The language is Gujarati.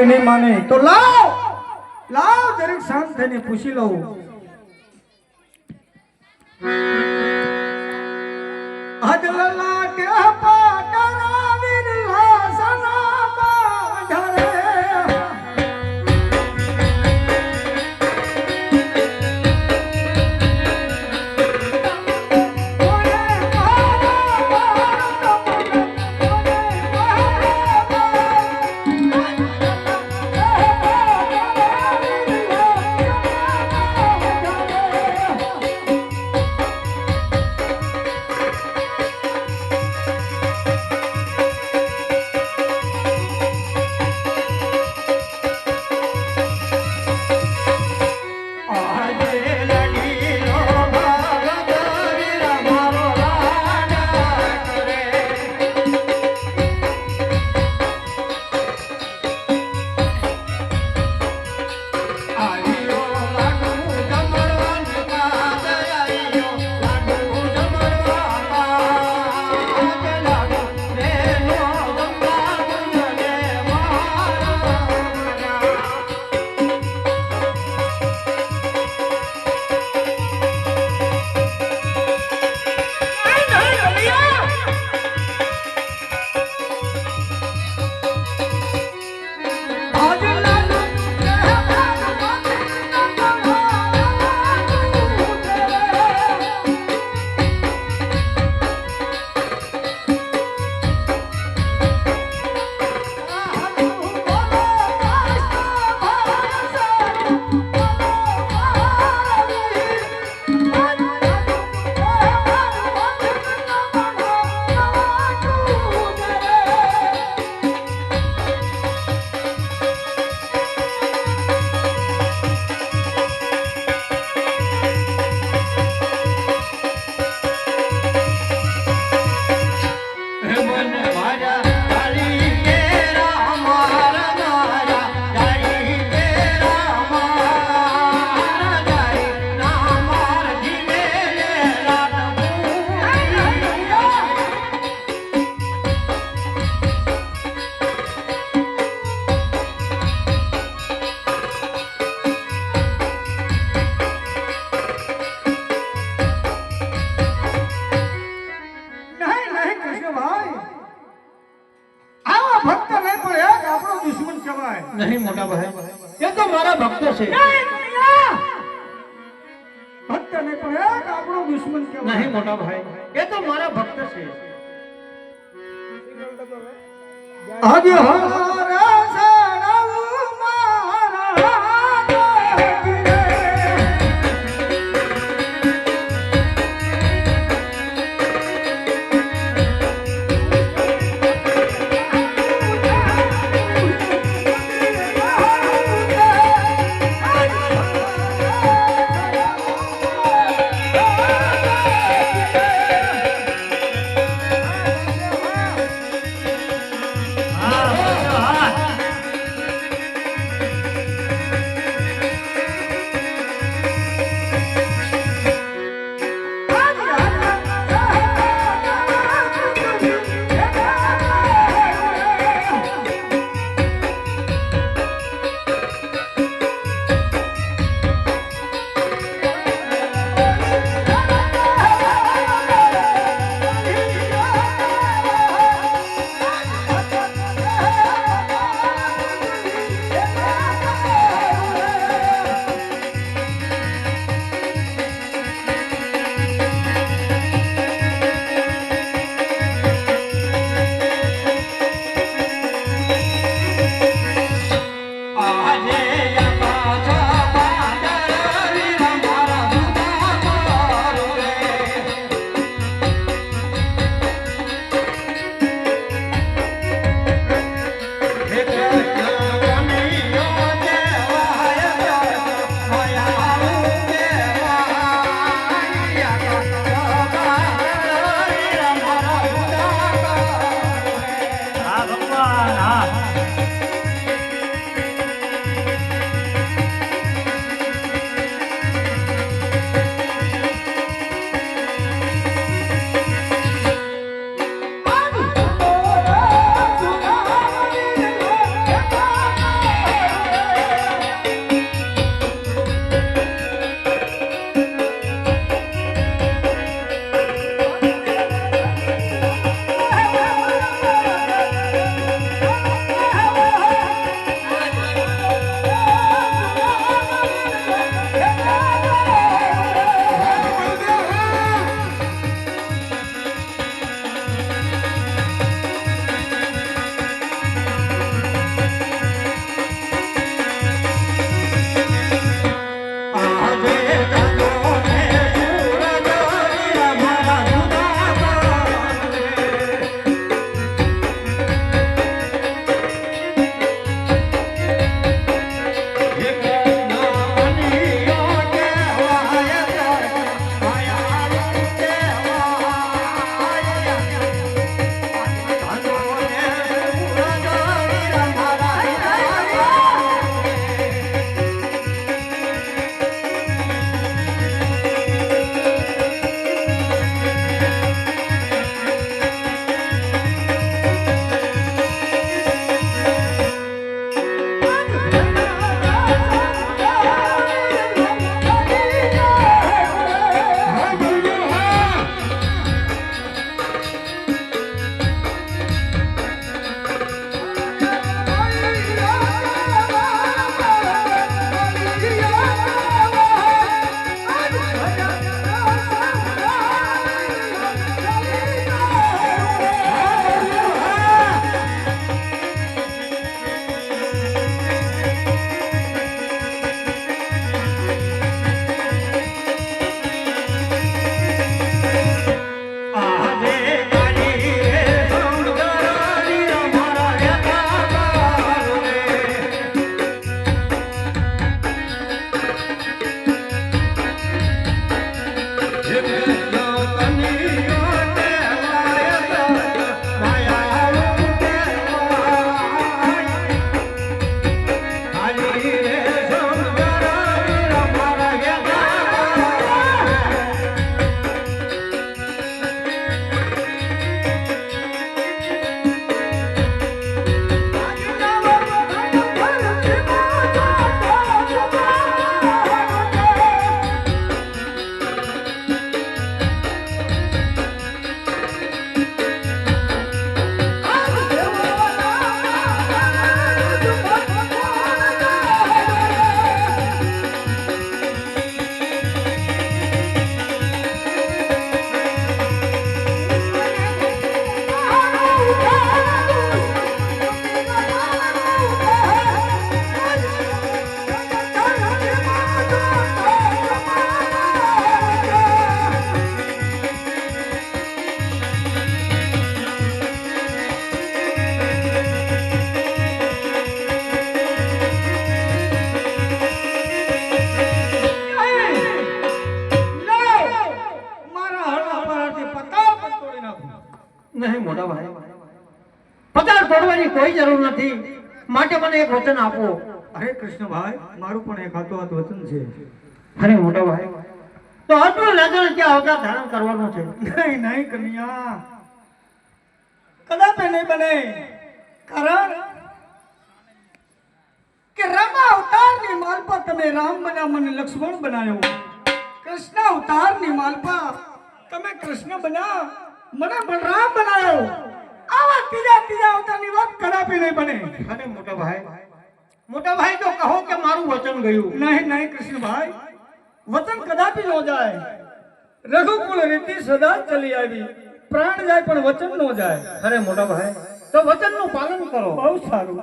नहीं माने तो लाओ लाओ जरूर शांत थઈને પૂછી લો આજ લલાટે પાટરા વિરલા સના બાંધરે नहीं मोटा भाई ये तो मारा भक्त से भक्त नहीं पण एक આપણો દુશ્મન કેવાય नहीं मोटा भाई ये तो मारा भक्त से आज हमारा सनऊ मारा કરવાની કોઈ જરૂર નથી. માટે મને એક વચન આપો. અરે કૃષ્ણભાઈ, મારું પણ એક હાથોહાથ વચન છે. અરે મોટા ભાઈ, તો આટલું લગ્ન ક્યાં અવતાર ધારણ કરવાનો છે? નહીં નહીં કન્યા, કદાપી નહીં બને. કારણ કે રામ અવતારની માલપા તમે રામ બન્યા, મને લક્ષ્મણ બનાવ્યો. કૃષ્ણ અવતારની માલપા તમે કૃષ્ણ બન્યા, મને બલરામ બનાવ્યો. આવા ત્રીજા અવતારની વાત કદાપી નહીં બને. અરે મોટા ભાઈ તો કહો કે મારું વચન ગયું. નહીં નહીં કૃષ્ણભાઈ, વચન કદાપી ન જાય. રઘુકુળ રીતિ સદા જ ચલી આવી. પ્રાણ જાય પણ વચન ન જાય. અરે મોટા ભાઈ, તો વચનનું પાલન કરો. બહુ સારું.